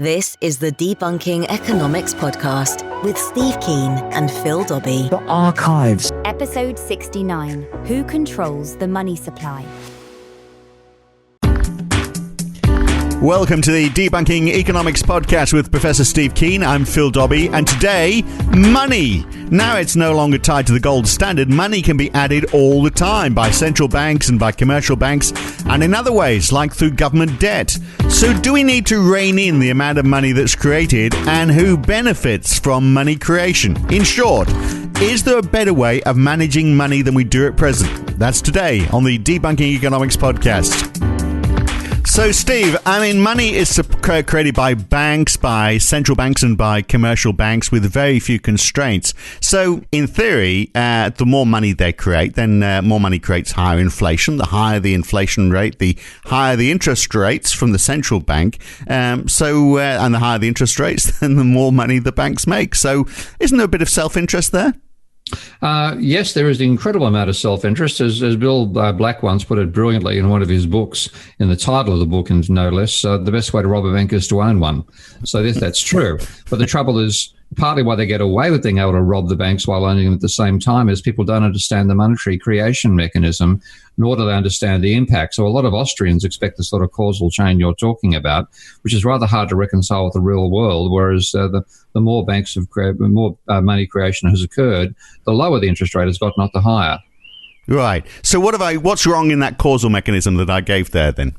This is the Debunking Economics podcast with Steve Keen and Phil Dobbie. The Archives. Episode 69. Who controls the money supply? Welcome to the Debunking Economics podcast with Professor Steve Keen. I'm Phil Dobbie, and today, money. Now it's no longer tied to the gold standard. Money can be added all the time by central banks and by commercial banks, and in other ways, like through government debt. So do we need to rein in the amount of money that's created, and who benefits from money creation? In short, is there a better way of managing money than we do at present? That's today on the Debunking Economics podcast. So, Steve, money is created by banks, by central banks and by commercial banks with very few constraints. So, in theory, the more money they create, then more money creates higher inflation. The higher the inflation rate, the higher the interest rates from the central bank. And the higher the interest rates, then the more money the banks make. So, isn't there a bit of self-interest there? Yes, there is an incredible amount of self-interest, as Bill Black once put it brilliantly in one of his books, in the title of the book, and no less, the best way to rob a bank is to own one. So that's true. But the trouble is, partly why they get away with being able to rob the banks while owning them at the same time is people don't understand the monetary creation mechanism, nor do they understand the impact. So a lot of Austrians expect the sort of causal chain you're talking about, which is rather hard to reconcile with the real world, whereas the more banks have created, the more money creation has occurred, the lower the interest rate has got, not the higher. Right. So what's wrong in that causal mechanism that I gave there then?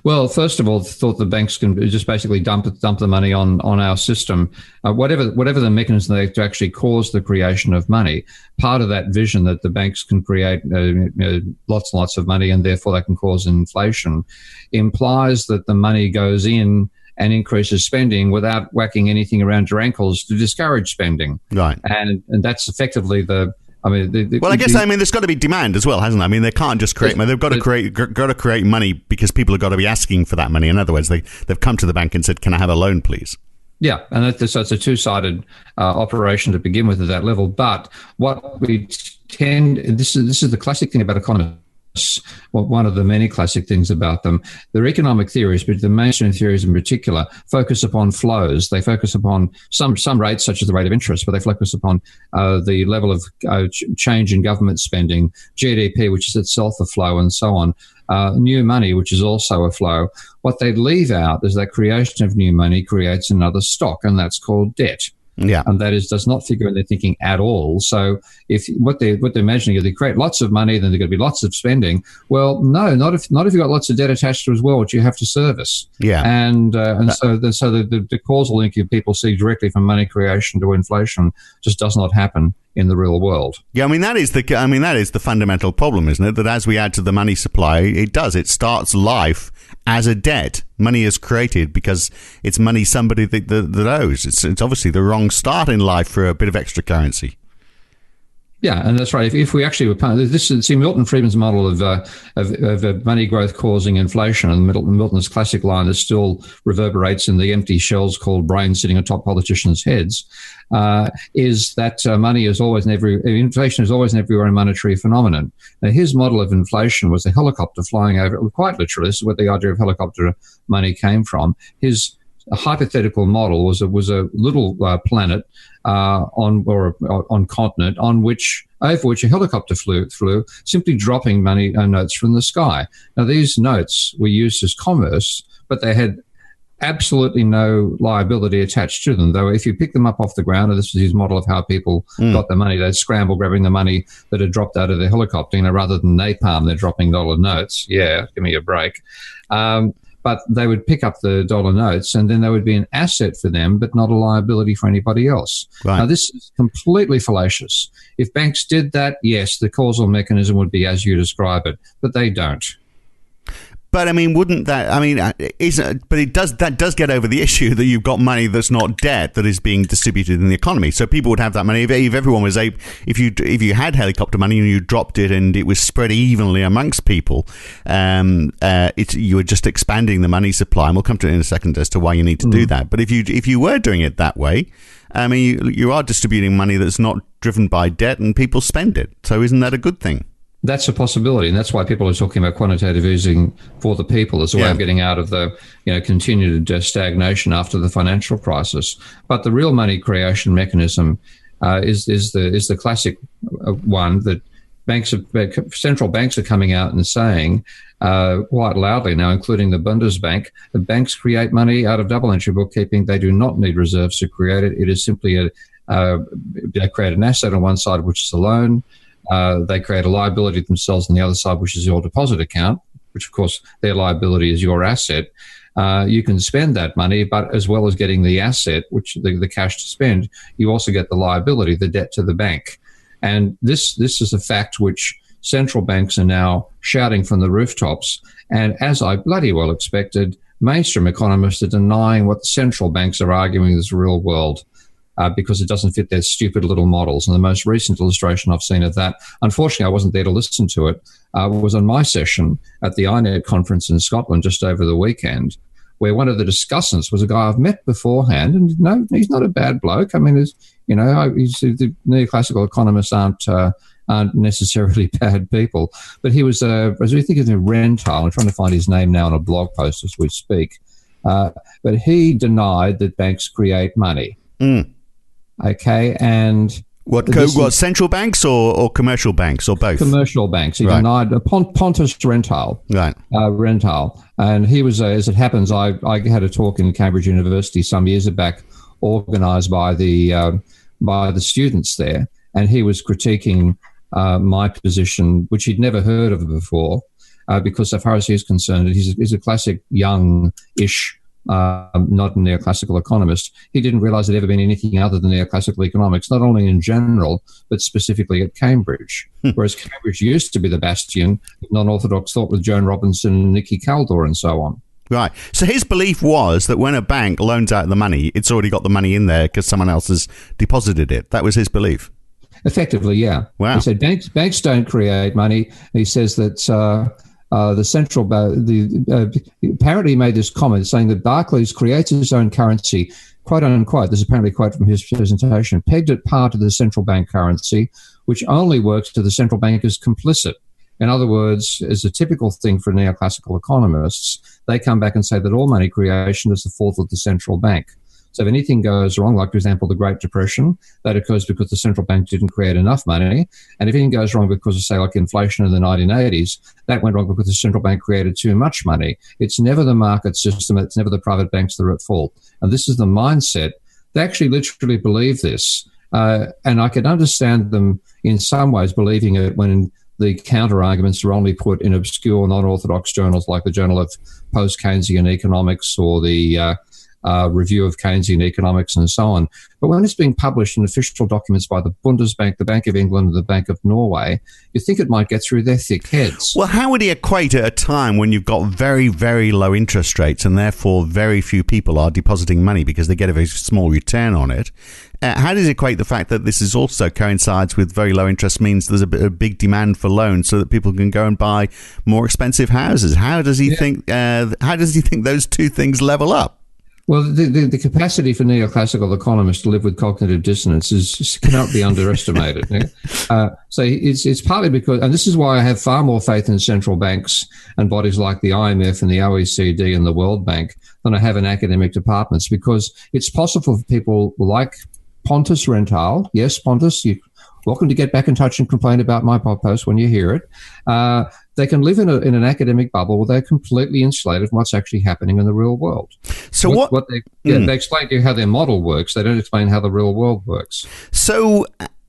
Well, first of all, thought the banks can just basically dump the money on our system. Whatever the mechanism they to actually cause the creation of money, part of that vision that the banks can create lots and lots of money and therefore they can cause inflation, implies that the money goes in and increases spending without whacking anything around your ankles to discourage spending. Right. And that's effectively the... there's got to be demand as well, hasn't there? They can't just create money. They've got to create money because people have got to be asking for that money. In other words, they've come to the bank and said, "Can I have a loan, please?" Yeah, and so it's a two-sided operation to begin with at that level. But what we this is the classic thing about economists. Well, one of the many classic things about them, their economic theories, but the mainstream theories in particular, focus upon flows. They focus upon some rates, such as the rate of interest, but they focus upon the level of change in government spending, GDP, which is itself a flow, and so on. New money, which is also a flow. What they leave out is that creation of new money creates another stock, and that's called debt. Yeah, and that does not figure in their thinking at all. So if what they're imagining is they create lots of money, then there's going to be lots of spending. Well, no, not if you've got lots of debt attached to as well, which you have to service. Yeah, and so the causal link people see directly from money creation to inflation just does not happen in the real world. Yeah, that is the fundamental problem, isn't it? That as we add to the money supply, it starts life as a debt. Money is created because it's money somebody that owes. It's obviously the wrong start in life for a bit of extra currency. Yeah, and that's right. If we actually were Milton Friedman's model of money growth causing inflation, and Milton's classic line that still reverberates in the empty shells called brains sitting atop politicians' heads, is that money is always inflation is always and everywhere a monetary phenomenon. Now, his model of inflation was a helicopter flying over, quite literally. This is where the idea of helicopter money came from. His hypothetical model was a little planet on continent over which a helicopter flew, simply dropping money notes from the sky. Now, these notes were used as commerce, but they had absolutely no liability attached to them. Though if you pick them up off the ground, and this was his model of how people got the money, they'd scramble grabbing the money that had dropped out of their helicopter. Rather than napalm, they're dropping dollar notes. Yeah, give me a break. But they would pick up the dollar notes and then they would be an asset for them, but not a liability for anybody else. Right. Now, this is completely fallacious. If banks did that, yes, the causal mechanism would be as you describe it, but they don't. But wouldn't that? That does get over the issue that you've got money that's not debt that is being distributed in the economy. So people would have that money if everyone was if you had helicopter money and you dropped it and it was spread evenly amongst people, you were just expanding the money supply. And we'll come to it in a second as to why you need to do that. But if you were doing it that way, you are distributing money that's not driven by debt and people spend it. So isn't that a good thing? That's a possibility, and that's why people are talking about quantitative easing for the people as a way of getting out of the continued stagnation after the financial crisis. But the real money creation mechanism is the classic one that central banks are coming out and saying quite loudly now, including the Bundesbank, that banks create money out of double entry bookkeeping. They do not need reserves to create it. It is simply they create an asset on one side, which is a loan. They create a liability themselves on the other side, which is your deposit account, which, of course, their liability is your asset. You can spend that money, but as well as getting the asset, which the cash to spend, you also get the liability, the debt to the bank. And this is a fact which central banks are now shouting from the rooftops. And as I bloody well expected, mainstream economists are denying what the central banks are arguing is the real world. Because it doesn't fit their stupid little models. And the most recent illustration I've seen of that, unfortunately, I wasn't there to listen to it, was on my session at the INET conference in Scotland just over the weekend, where one of the discussants was a guy I've met beforehand. And no, he's not a bad bloke. I mean, the neoclassical economists aren't necessarily bad people. But he was, as we think of him, Rental, I'm trying to find his name now on a blog post as we speak. But he denied that banks create money. Mm. Okay, and what central banks or commercial banks or both? Commercial banks. He denied Pontus Rental. Right. Rental. And he was, as it happens, I had a talk in Cambridge University some years back, organised by the students there, and he was critiquing my position, which he'd never heard of before, because as far as he's concerned, he's a classic young-ish. Not a neoclassical economist. He didn't realise there'd ever been anything other than neoclassical economics, not only in general, but specifically at Cambridge. Whereas Cambridge used to be the bastion of non-orthodox thought with Joan Robinson and Nikki Kaldor and so on. Right. So his belief was that when a bank loans out the money, it's already got the money in there because someone else has deposited it. That was his belief. Effectively, yeah. Wow. He said banks don't create money. He says that the central apparently he made this comment saying that Barclays creates its own currency, quote unquote. This is apparently a quote from his presentation. Pegged it part of the central bank currency, which only works to the central bank is complicit. In other words, as a typical thing for neoclassical economists, they come back and say that all money creation is the fault of the central bank. So if anything goes wrong, like, for example, the Great Depression, that occurs because the central bank didn't create enough money. And if anything goes wrong because of, say, like inflation in the 1980s, that went wrong because the central bank created too much money. It's never the market system. It's never the private banks that are at fault. And this is the mindset. They actually literally believe this. And I can understand them in some ways believing it when the counter-arguments are only put in obscure, non-orthodox journals like the Journal of Post-Keynesian Economics or the Review of Keynesian Economics and so on. But when it's being published in official documents by the Bundesbank, the Bank of England, and the Bank of Norway, you think it might get through their thick heads. Well, how would he equate at a time when you've got very, very low interest rates and therefore very few people are depositing money because they get a very small return on it? How does he equate the fact that this is also coincides with very low interest means there's a big demand for loans so that people can go and buy more expensive houses? How does he think? How does he think those two things level up? Well, the capacity for neoclassical economists to live with cognitive dissonance cannot be underestimated. So it's partly because, and this is why I have far more faith in central banks and bodies like the IMF and the OECD and the World Bank than I have in academic departments, because it's possible for people like Pontus Rental. Yes, Pontus, you're welcome to get back in touch and complain about my post when you hear it. They can live in an academic bubble where they're completely insulated from what's actually happening in the real world. So they explain to you how their model works. They don't explain how the real world works. So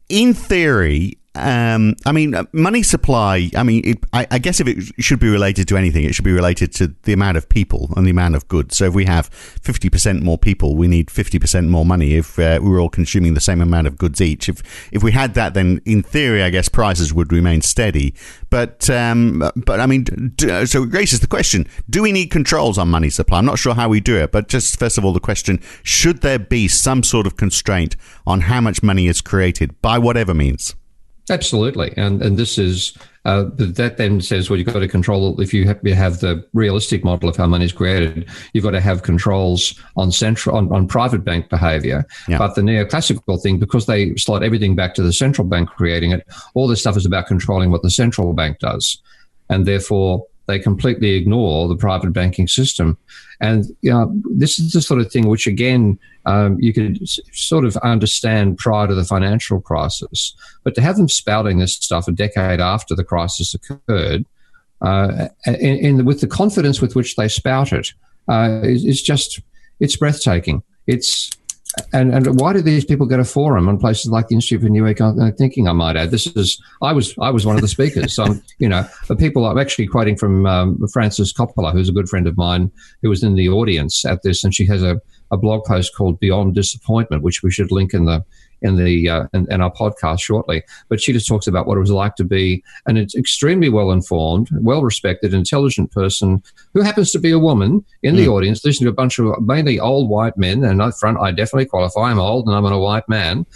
in theory, money supply, I guess if it should be related to anything, it should be related to the amount of people and the amount of goods. So if we have 50% more people, we need 50% more money if we're all consuming the same amount of goods each. If we had that, then in theory, I guess prices would remain steady. But so it raises the question, do we need controls on money supply? I'm not sure how we do it, but just first of all, the question, should there be some sort of constraint on how much money is created by whatever means? Absolutely. And this is, that then says, well, you've got to control it. If you have the realistic model of how money is created, you've got to have controls on private bank behavior. Yeah. But the neoclassical thing, because they slot everything back to the central bank creating it, all this stuff is about controlling what the central bank does. And therefore, they completely ignore the private banking system. And this is the sort of thing which, again, you could sort of understand prior to the financial crisis. But to have them spouting this stuff a decade after the crisis occurred, with the confidence with which they spout it, it's breathtaking. And why do these people go to forum on places like the Institute for New Economic Thinking, I might add? I was one of the speakers. So, the people, I'm actually quoting from Frances Coppola, who's a good friend of mine, who was in the audience at this, and she has a blog post called Beyond Disappointment, which we should link in our podcast shortly. But she just talks about what it was like to be an extremely well-informed, well-respected, intelligent person who happens to be a woman in the audience, listening to a bunch of mainly old white men. And up front, I definitely qualify. I'm old and I'm a white man,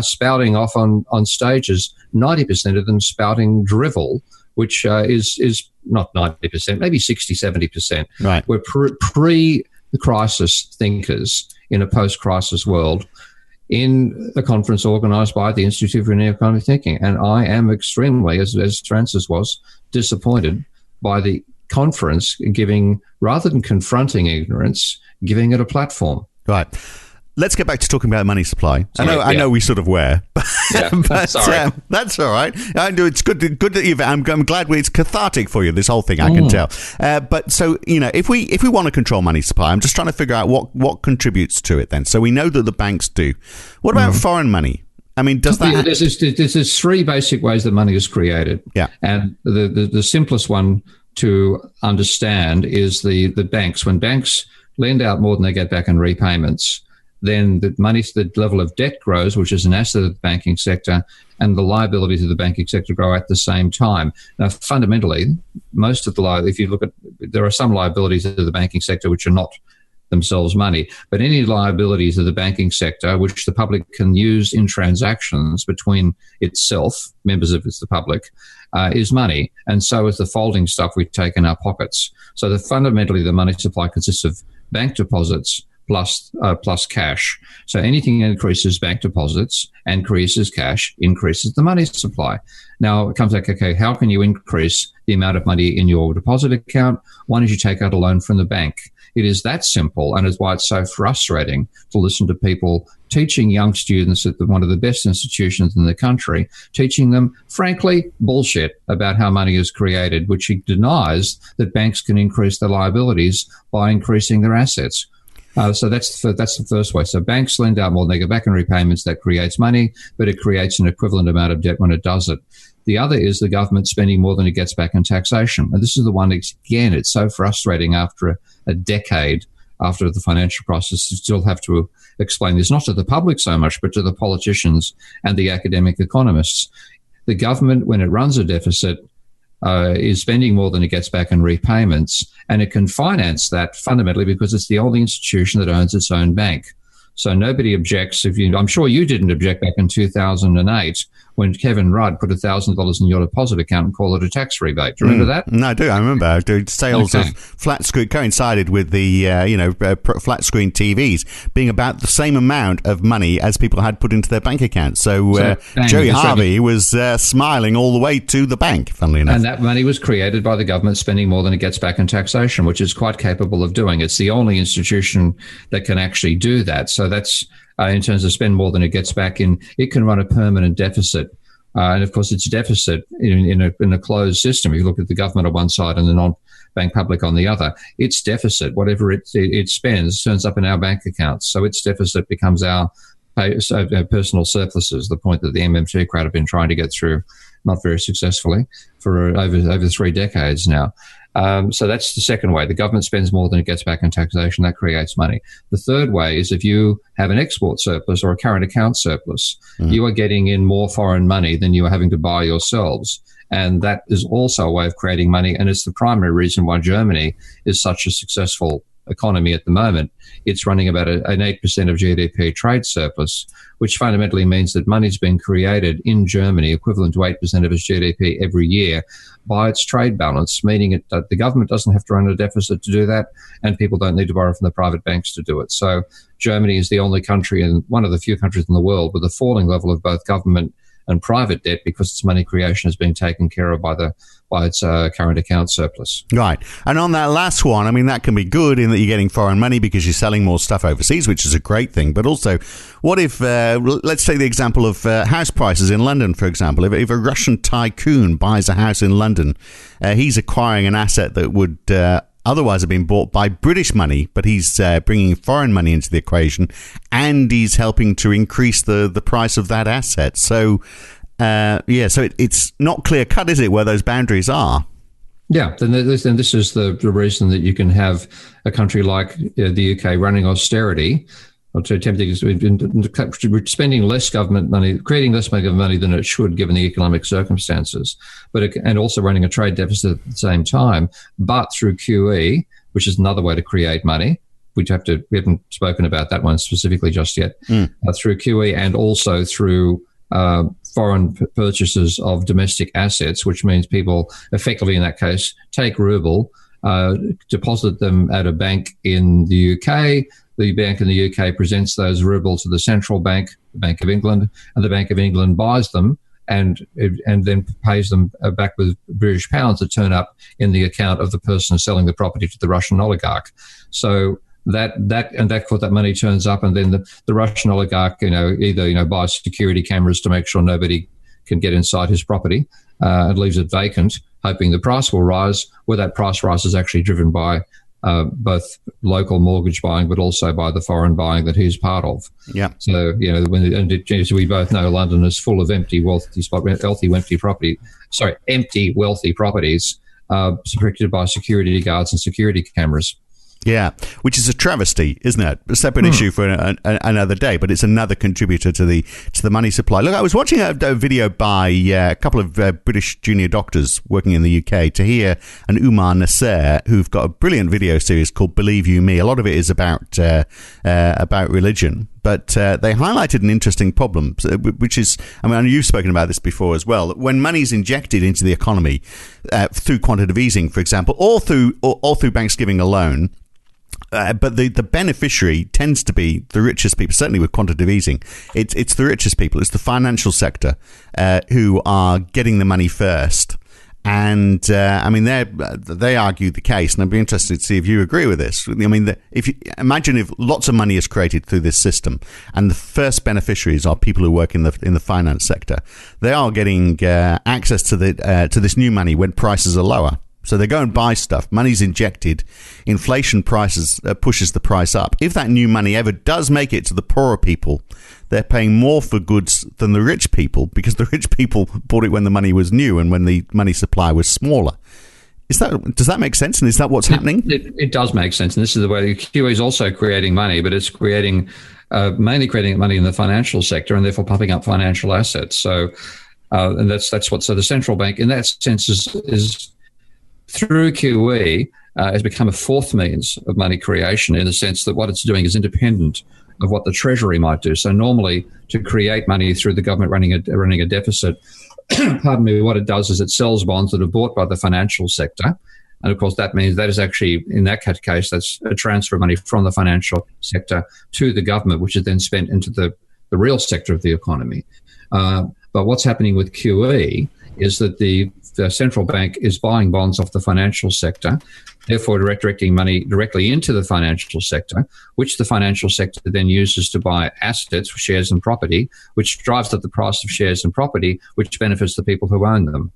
spouting off on stages, 90% of them spouting drivel, which is not 90%, maybe 60, 70%. Right. We're pre-crisis thinkers in a post-crisis world, in a conference organised by the Institute for Economic Thinking. And I am extremely, as Francis was, disappointed by the conference giving, rather than confronting ignorance, giving it a platform. Right. Let's get back to talking about money supply. Sorry, I know we sort of were, but sorry. That's all right. I know it's good that you've. I'm glad it's cathartic for you. This whole thing, I can tell. But so if we want to control money supply, I'm just trying to figure out what contributes to it. Then, so we know that the banks do. What about foreign money? I mean, does that? There's three basic ways that money is created. Yeah, and the simplest one to understand is the banks. When banks lend out more than they get back in repayments, then the level of debt grows, which is an asset of the banking sector, and the liabilities of the banking sector grow at the same time. Now, fundamentally, most of if you look at, there are some liabilities of the banking sector which are not themselves money, but any liabilities of the banking sector which the public can use in transactions between itself, members of the public, is money. And so is the folding stuff we take in our pockets. So fundamentally, the money supply consists of bank deposits plus cash. So anything that increases bank deposits, increases cash, increases the money supply. Now it comes back, okay, how can you increase the amount of money in your deposit account? One is you take out a loan from the bank. It is that simple, and it's why it's so frustrating to listen to people teaching young students at one of the best institutions in the country, teaching them, frankly, bullshit about how money is created, which he denies that banks can increase their liabilities by increasing their assets. So that's the first way. So banks lend out more than they get back in repayments. That creates money, but it creates an equivalent amount of debt when it does it. The other is the government spending more than it gets back in taxation. And this is the one, again, it's so frustrating after a decade after the financial crisis to still have to explain this, not to the public so much, but to the politicians and the academic economists. The government, when it runs a deficit, is spending more than it gets back in repayments, and it can finance that fundamentally because it's the only institution that owns its own bank. So nobody objects. I'm sure you didn't object back in 2008 when Kevin Rudd put $1,000 in your deposit account and called it a tax rebate. Do you remember that? No, I do. I remember. Sales of flat screen coincided with the flat screen TVs being about the same amount of money as people had put into their bank accounts. So Joey Harvey was smiling all the way to the bank, funnily enough. And that money was created by the government spending more than it gets back in taxation, which is quite capable of doing. It's the only institution that can actually do that. So that's in terms of spend more than it gets back in. It can run a permanent deficit. And of course, it's deficit in a closed system. If you look at the government on one side and the non-bank public on the other, its deficit, whatever it spends, turns up in our bank accounts. So its deficit becomes our personal surpluses, the point that the MMT crowd have been trying to get through, not very successfully, for over 3 decades now. So that's the second way. The government spends more than it gets back in taxation. That creates money. The third way is if you have an export surplus or a current account surplus, you are getting in more foreign money than you are having to buy yourselves. And that is also a way of creating money. And it's the primary reason why Germany is such a successful economy at the moment, it's running about an 8% of GDP trade surplus, which fundamentally means that money's been created in Germany equivalent to 8% of its GDP every year by its trade balance, meaning that the government doesn't have to run a deficit to do that, and people don't need to borrow from the private banks to do it. So Germany is the only country, and one of the few countries in the world, with a falling level of both government and private debt, because its money creation is being taken care of by its current account surplus. Right. And on that last one, I mean, that can be good in that you're getting foreign money because you're selling more stuff overseas, which is a great thing. But also, what if, let's take the example of house prices in London, for example. If a Russian tycoon buys a house in London, he's acquiring an asset that would otherwise have been bought by British money, but he's bringing foreign money into the equation, and he's helping to increase the price of that asset. So, so it's not clear cut, is it, where those boundaries are? Yeah, then this is the reason that you can have a country like the UK running austerity, or spending less government money, creating less government money than it should given the economic circumstances, and also running a trade deficit at the same time, but through QE, which is another way to create money. We haven't spoken about that one specifically just yet. Through QE and also through foreign purchases of domestic assets, which means people effectively in that case take ruble, deposit them at a bank in the UK. The bank in the UK presents those ruble to the central bank, the Bank of England, and the Bank of England buys them and then pays them back with British pounds that turn up in the account of the person selling the property to the Russian oligarch. So that money turns up, and then the Russian oligarch, either buys security cameras to make sure nobody can get inside his property, and leaves it vacant, hoping the price will rise. Where that price rise is actually driven by both local mortgage buying, but also by the foreign buying that he's part of. Yeah. So as we both know, London is full of empty wealthy properties, protected by security guards and security cameras. Yeah, which is a travesty, isn't it? A separate issue for another day, but it's another contributor to the money supply. Look, I was watching a video by a couple of British junior doctors working in the UK, Tahir and Umar Nasser, who've got a brilliant video series called Believe You Me. A lot of it is about religion. But they highlighted an interesting problem, which is, I mean, you've spoken about this before as well. When money's injected into the economy through quantitative easing, for example, or through banks giving a loan, but the beneficiary tends to be the richest people. Certainly with quantitative easing, it's the richest people. It's the financial sector who are getting the money first. And I mean, they argue the case, and I'd be interested to see if you agree with this. I mean, if lots of money is created through this system, and the first beneficiaries are people who work in the finance sector, they are getting access to this new money when prices are lower. So they go and buy stuff. Money's injected. Inflation pushes the price up. If that new money ever does make it to the poorer people, they're paying more for goods than the rich people, because the rich people bought it when the money was new and when the money supply was smaller. Does that make sense? And is that what's happening? It does make sense. And this is the way QE is also creating money, but it's mainly creating money in the financial sector and therefore pumping up financial assets. So, and that's what. So the central bank, in that sense, is through QE has become a fourth means of money creation, in the sense that what it's doing is independent of what the Treasury might do. So normally, to create money through the government running a deficit, pardon me, what it does is it sells bonds that are bought by the financial sector. And of course, that means that is actually, in that case, that's a transfer of money from the financial sector to the government, which is then spent into the real sector of the economy. But what's happening with QE is that the central bank is buying bonds off the financial sector, therefore directing money directly into the financial sector, which the financial sector then uses to buy assets, shares and property, which drives up the price of shares and property, which benefits the people who own them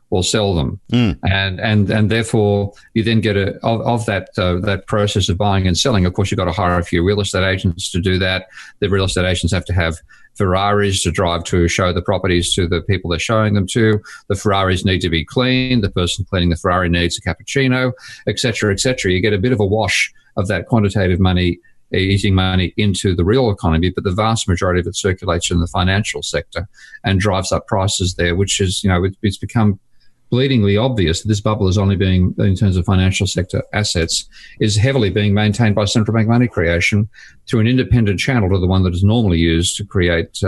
or sell them. And therefore you then get that process of buying and selling. Of course, you've got to hire a few real estate agents to do that. The real estate agents have to have Ferraris to drive to show the properties to the people they're showing them to. The Ferraris need to be cleaned. The person cleaning the Ferrari needs a cappuccino, et cetera, et cetera. You get a bit of a wash of that quantitative money, easing money into the real economy, but the vast majority of it circulates in the financial sector and drives up prices there, which is, it's become bleedingly obvious that this bubble is only being, in terms of financial sector assets, is heavily being maintained by central bank money creation through an independent channel to the one that is normally used to create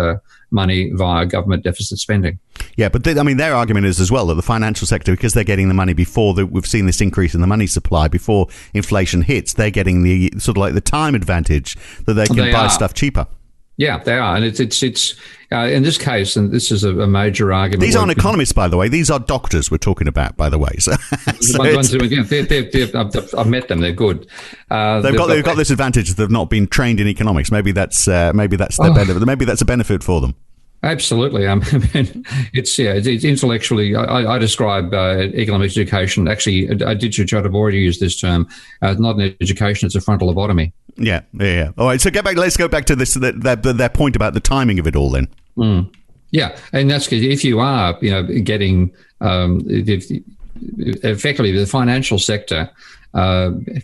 money via government deficit spending. Yeah, but their argument is as well that the financial sector, because they're getting the money before we've seen this increase in the money supply, before inflation hits, they're getting the sort of like the time advantage that they can buy stuff cheaper. Yeah, they are. And it's in this case, and this is a major argument. These aren't economists, by the way. These are doctors we're talking about, by the way. I've met them. They're good. They've got this advantage that they've not been trained in economics. Maybe that's their benefit. Maybe that's a benefit for them. Absolutely. It's intellectually. I describe economics education. Actually, I did already use this term. Not an education; it's a frontal lobotomy. Yeah. All right. So let's go back to this. Their point about the timing of it all. Then. Yeah, and that's because if you are, getting effectively the financial sector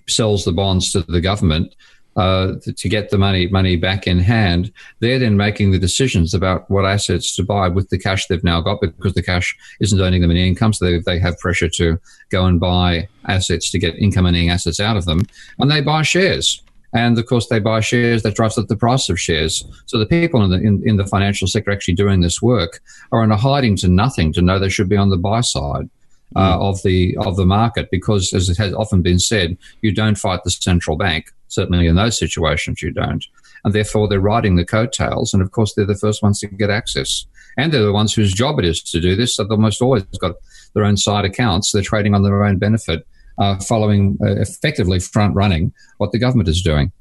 sells the bonds to the government. To get the money back in hand, they're then making the decisions about what assets to buy with the cash they've now got, because the cash isn't earning them any income, so they have pressure to go and buy assets to get income-earning assets out of them, and they buy shares. And of course, they buy shares, that drives up the price of shares. So the people in the financial sector actually doing this work are in a hiding to nothing to know they should be on the buy side of the market, because, as it has often been said, you don't fight the central bank. Certainly in those situations, you don't. And therefore, they're riding the coattails. And of course, they're the first ones to get access. And they're the ones whose job it is to do this. So they've almost always got their own side accounts. They're trading on their own benefit, following, effectively front-running what the government is doing.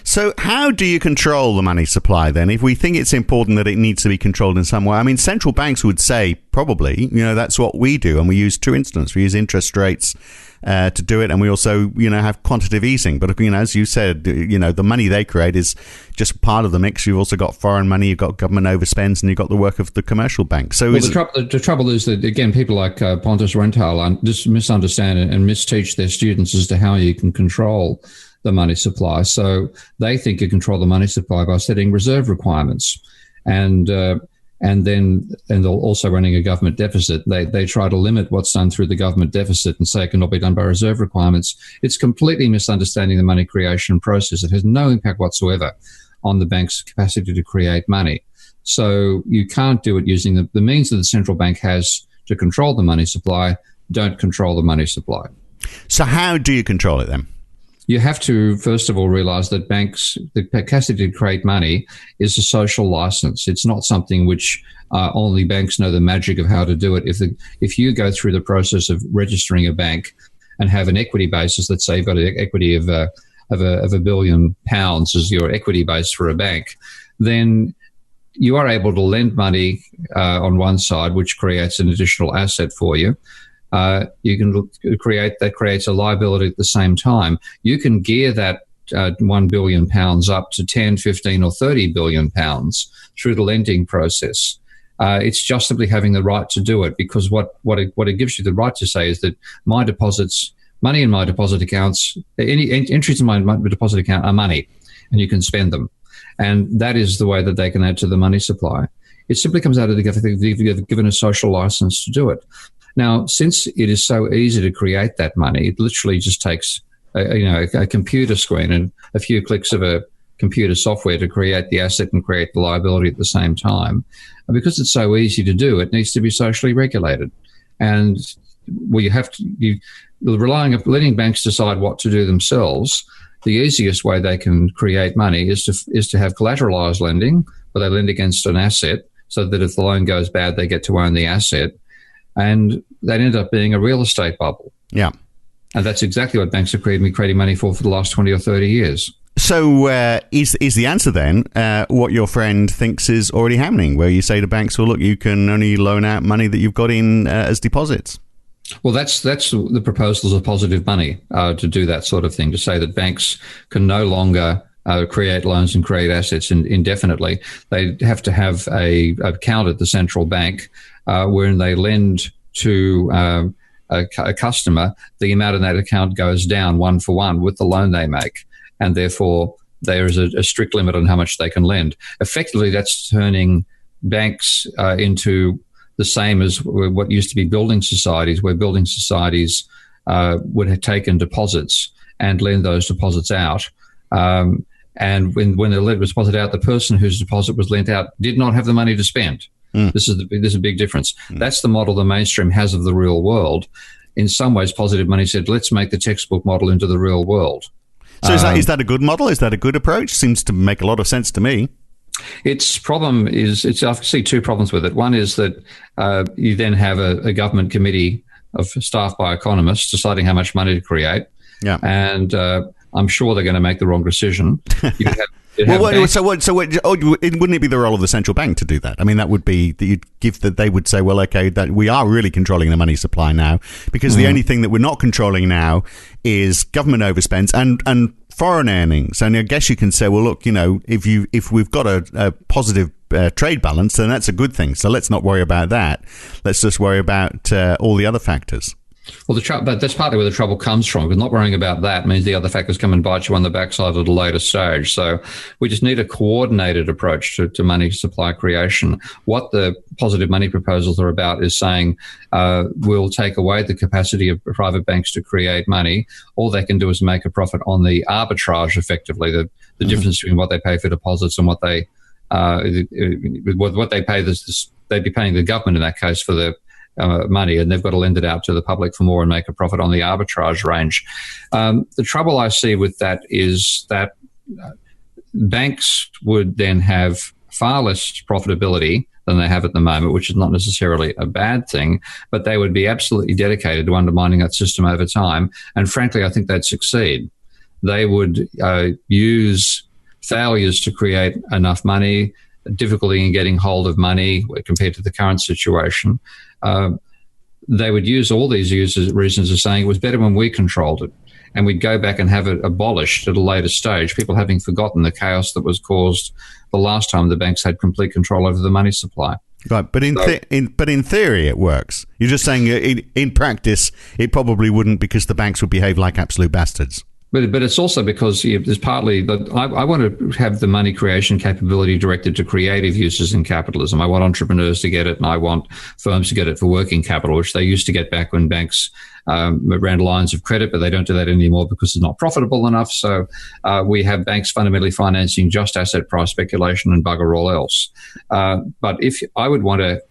So how do you control the money supply then? If we think it's important that it needs to be controlled in some way, I mean, central banks would say probably, that's what we do. And we use two instruments. We use interest rates to do it. And we also, have quantitative easing. But, as you said, the money they create is just part of the mix. You've also got foreign money, you've got government overspends, and you've got the work of the commercial bank. So the trouble is that, again, people like Pontus Renthal just misunderstand and misteach their students as to how you can control the money supply. So they think you control the money supply by setting reserve requirements, and they're also running a government deficit. They try to limit what's done through the government deficit and say it cannot be done by reserve requirements. It's completely misunderstanding the money creation process. It has no impact whatsoever on the bank's capacity to create money. So you can't do it using the means that the central bank has to control the money supply. Don't control the money supply. So how do you control it then? You have to, first of all, realize that banks, the capacity to create money is a social license. It's not something which only banks know the magic of how to do it. If you go through the process of registering a bank and have an equity basis, let's say you've got an equity of £1 billion as your equity base for a bank, then you are able to lend money on one side, which creates an additional asset for you. You can creates a liability at the same time. You can gear that £1 billion up to 10, 15 or 30 billion pounds through the lending process. It's just simply having the right to do it, because what it gives you the right to say is that my deposits, money in my deposit accounts, any entries in my deposit account are money, and you can spend them. And that is the way that they can add to the money supply. It simply comes out of they've given a social license to do it. Now, since it is so easy to create that money, it literally just takes a computer screen and a few clicks of a computer software to create the asset and create the liability at the same time. And because it's so easy to do, it needs to be socially regulated. And relying on letting banks decide what to do themselves, the easiest way they can create money is to have collateralized lending, where they lend against an asset, so that if the loan goes bad, they get to own the asset. And that ended up being a real estate bubble. Yeah. And that's exactly what banks have been creating money for the last 20 or 30 years. So is the answer then what your friend thinks is already happening, where you say to banks, well, look, you can only loan out money that you've got in as deposits? Well, that's the proposals of positive money, to do that sort of thing, to say that banks can no longer create loans and create assets indefinitely. They have to have a account at the central bank when they lend to a customer, the amount in that account goes down 1-for-1 with the loan they make. And therefore, there is a strict limit on how much they can lend. Effectively, that's turning banks into the same as what used to be building societies, where building societies would have taken deposits and lend those deposits out. And when the deposit out, the person whose deposit was lent out did not have the money to spend. This is a big difference. That's the model the mainstream has of the real world. In some ways, positive money said, let's make the textbook model into the real world. So is that a good model? Is that a good approach? Seems to make a lot of sense to me. Its problem is, I see two problems with it. One is that you then have a government committee of staff by economists deciding how much money to create. Yeah. And I'm sure they're going to make the wrong decision. Wouldn't it be the role of the central bank to do that? I mean, that would be that they would say, well, okay, that we are really controlling the money supply now, because the only thing that we're not controlling now is government overspends and foreign earnings. And I guess you can say, well, look, if we've got a positive trade balance, then that's a good thing. So let's not worry about that. Let's just worry about all the other factors. Well, but that's partly where the trouble comes from, because not worrying about that means the other factors come and bite you on the backside at a later stage. So we just need a coordinated approach to money supply creation. What the positive money proposals are about is saying we'll take away the capacity of private banks to create money. All they can do is make a profit on the arbitrage, effectively, the difference between what they pay for deposits and what they pay. They'd be paying the government in that case for the money, and they've got to lend it out to the public for more and make a profit on the arbitrage range. The trouble I see with that is that banks would then have far less profitability than they have at the moment, which is not necessarily a bad thing, but they would be absolutely dedicated to undermining that system over time. And frankly, I think they'd succeed. They would use failures to create enough money, difficulty in getting hold of money compared to the current situation. They would use all these reasons of saying it was better when we controlled it, and we'd go back and have it abolished at a later stage, people having forgotten the chaos that was caused the last time the banks had complete control over the money supply. Right, but in theory it works. You're just saying in practice it probably wouldn't, because the banks would behave like absolute bastards. But it's also because there's partly that I want to have the money creation capability directed to creative uses in capitalism. I want entrepreneurs to get it, and I want firms to get it for working capital, which they used to get back when banks ran lines of credit, but they don't do that anymore because it's not profitable enough. So we have banks fundamentally financing just asset price speculation and bugger all else. But if I would want to,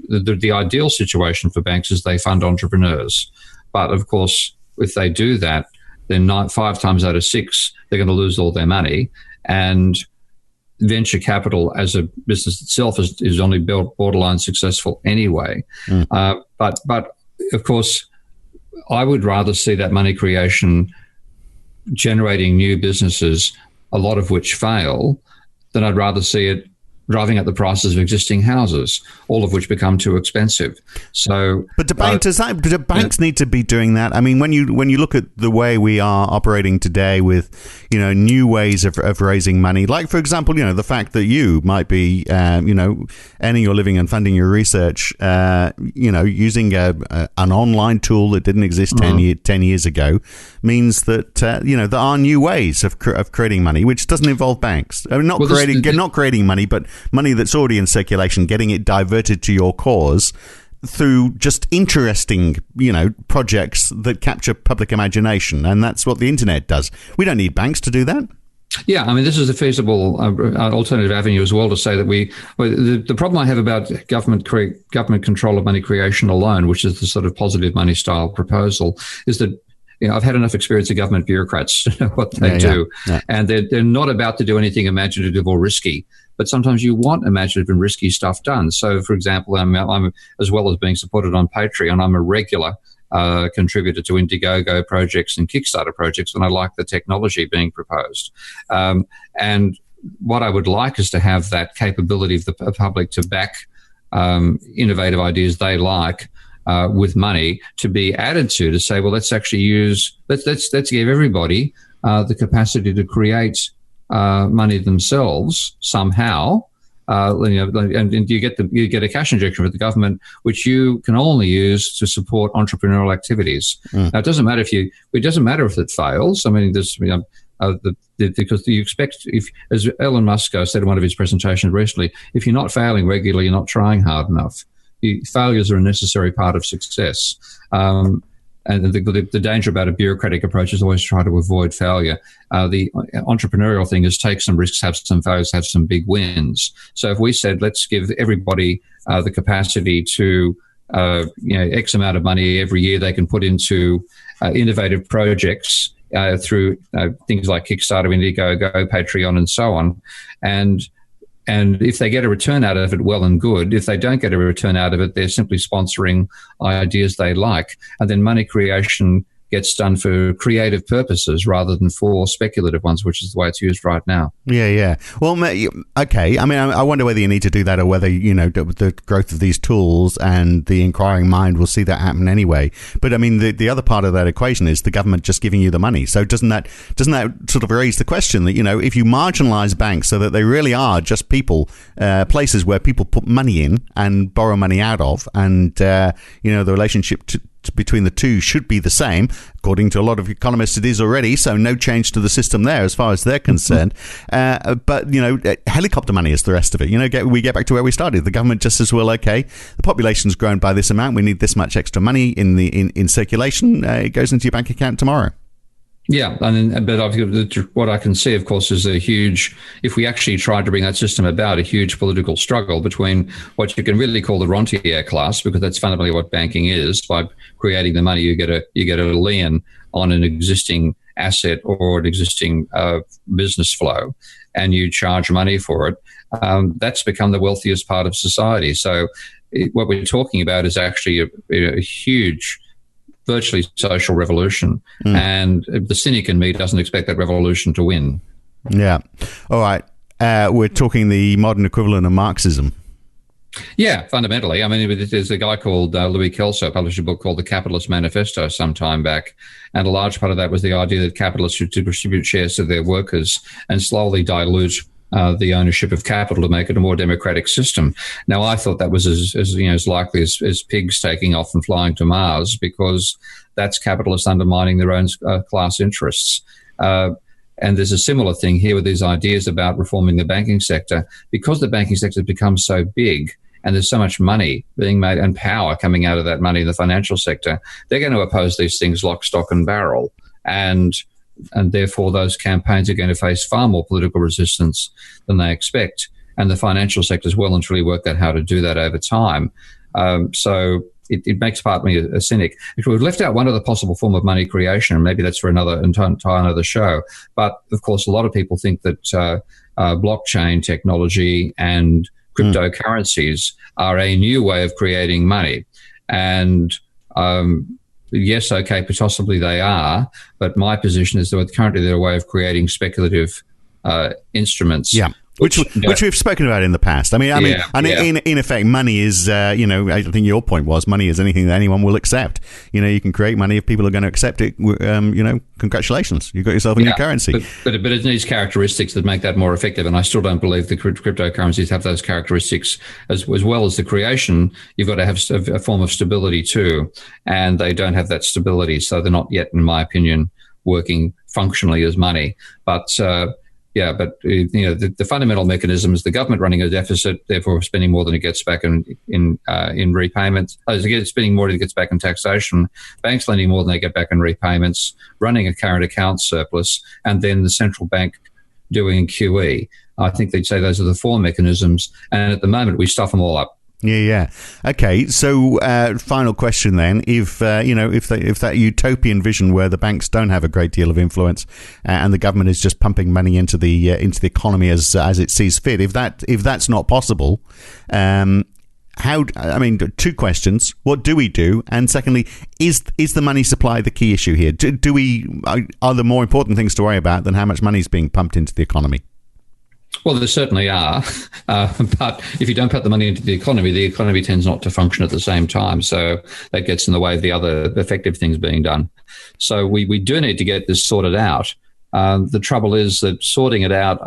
the ideal situation for banks is they fund entrepreneurs. But of course, if they do that, then 5 times out of 6, they're going to lose all their money. And venture capital as a business itself is only borderline successful anyway. But of course, I would rather see that money creation generating new businesses, a lot of which fail, than I'd rather see it driving up the prices of existing houses, all of which become too expensive. So, but do banks need to be doing that? I mean, when you look at the way we are operating today with, new ways of raising money, like for example, the fact that you might be, earning your living and funding your research, using an online tool that didn't exist 10 years ago, means that there are new ways of creating money, which doesn't involve banks. I mean, not creating money, but money that's already in circulation, getting it diverted to your cause through just interesting, projects that capture public imagination. And that's what the internet does. We don't need banks to do that. Yeah, I mean, this is a feasible alternative avenue as well to say that the problem I have about government control of money creation alone, which is the sort of positive money style proposal, is that I've had enough experience of government bureaucrats to know what they do. Yeah. And they're not about to do anything imaginative or risky. But sometimes you want imaginative and risky stuff done. So, for example, I'm as well as being supported on Patreon, I'm a regular contributor to Indiegogo projects and Kickstarter projects, and I like the technology being proposed. And what I would like is to have that capability of the public to back innovative ideas they like with money to be added to say, well, let's actually let's give everybody the capacity to create money themselves somehow, and you get a cash injection from the government, which you can only use to support entrepreneurial activities. Now, it doesn't matter if it fails. I mean, because you expect, as Elon Musk said in one of his presentations recently, if you're not failing regularly, you're not trying hard enough. failures are a necessary part of success. And the danger about a bureaucratic approach is always try to avoid failure. The entrepreneurial thing is take some risks, have some failures, have some big wins. So if we said, let's give everybody the capacity to, X amount of money every year they can put into innovative projects through things like Kickstarter, Indiegogo, Patreon, and so on. And if they get a return out of it, well and good. If they don't get a return out of it, they're simply sponsoring ideas they like. And then money creation gets done for creative purposes rather than for speculative ones, which is the way it's used right now. Yeah. Well, okay. I mean, I wonder whether you need to do that or whether, the growth of these tools and the inquiring mind will see that happen anyway. But I mean, the other part of that equation is the government just giving you the money. So doesn't that sort of raise the question that, if you marginalize banks so that they really are just places where people put money in and borrow money out of, and, the relationship between the two should be the same. According to a lot of economists, it is already, so no change to the system there as far as they're concerned. But, helicopter money is the rest of it. We get back to where we started. The government just says, well, okay, the population's grown by this amount. We need this much extra money in circulation. It goes into your bank account tomorrow. Yeah, but what I can see, of course, is a huge, if we actually tried to bring that system about, a huge political struggle between what you can really call the rentier class, because that's fundamentally what banking is. By creating the money, you get a lien on an existing asset or an existing business flow, and you charge money for it. That's become the wealthiest part of society. So what we're talking about is actually a huge, virtually social revolution. And the cynic in me doesn't expect that revolution to win. Yeah. All right. We're talking the modern equivalent of Marxism. Yeah, fundamentally. I mean, there's a guy called Louis Kelso published a book called The Capitalist Manifesto some time back. And a large part of that was the idea that capitalists should distribute shares to their workers and slowly dilute the ownership of capital to make it a more democratic system. Now, I thought that was as likely as pigs taking off and flying to Mars, because that's capitalists undermining their own class interests. And there's a similar thing here with these ideas about reforming the banking sector. Because the banking sector has become so big and there's so much money being made and power coming out of that money in the financial sector, they're going to oppose these things lock, stock and barrel. And therefore those campaigns are going to face far more political resistance than they expect. And the financial sector has well and truly worked out how to do that over time. So it makes part of me a cynic. If we've left out one other possible form of money creation, and maybe that's for another show, but of course a lot of people think that blockchain technology and cryptocurrencies are a new way of creating money. And yes, okay, possibly they are, but my position is that currently they're a way of creating speculative instruments. Yeah. Which we've spoken about in the past. In effect, money is, I think your point was money is anything that anyone will accept. You can create money if people are going to accept it. Congratulations, you've got yourself a new currency. But it needs characteristics that make that more effective. And I still don't believe the cryptocurrencies have those characteristics as well as the creation. You've got to have a form of stability too, and they don't have that stability, so they're not yet, in my opinion, working functionally as money. But the fundamental mechanism is the government running a deficit, therefore spending more than it gets back in repayments. Spending more than it gets back in taxation. Banks lending more than they get back in repayments. Running a current account surplus, and then the central bank doing QE. I think they'd say those are the four mechanisms, and at the moment we stuff them all up. Yeah. Okay. So, final question then: if that utopian vision where the banks don't have a great deal of influence and the government is just pumping money into the economy as it sees fit, if that's not possible, two questions: what do we do? And secondly, is the money supply the key issue here? Are there more important things to worry about than how much money is being pumped into the economy? Well, there certainly are. But if you don't put the money into the economy tends not to function at the same time. So that gets in the way of the other effective things being done. So we do need to get this sorted out. The trouble is that sorting it out,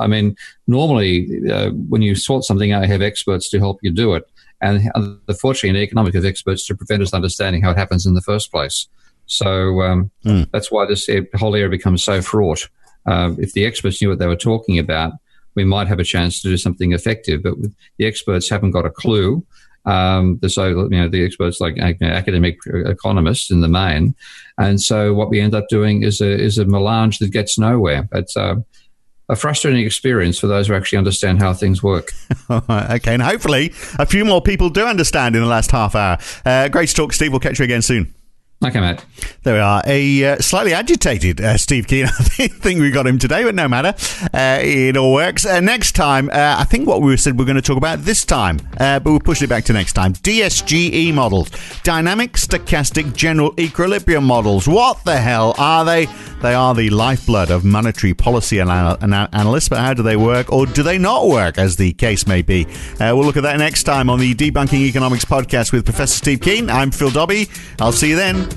normally when you sort something out, you have experts to help you do it. And unfortunately, in economics, you have experts to prevent us understanding how it happens in the first place. So that's why this whole area becomes so fraught. If the experts knew what they were talking about, we might have a chance to do something effective, but the experts haven't got a clue. The experts like academic economists in the main. And so what we end up doing is a melange that gets nowhere. It's a frustrating experience for those who actually understand how things work. Okay, and hopefully a few more people do understand in the last half hour. Great to talk, Steve. We'll catch you again soon. Okay, mate. There we are. A slightly agitated Steve Keen. I think we got him today, but no matter. It all works. Next time, I think what we said we're going to talk about this time, but we'll push it back to next time. DSGE models. Dynamic Stochastic General Equilibrium models. What the hell are they? They are the lifeblood of monetary policy analysts, but how do they work, or do they not work, as the case may be? We'll look at that next time on the Debunking Economics podcast with Professor Steve Keen. I'm Phil Dobbie. I'll see you then.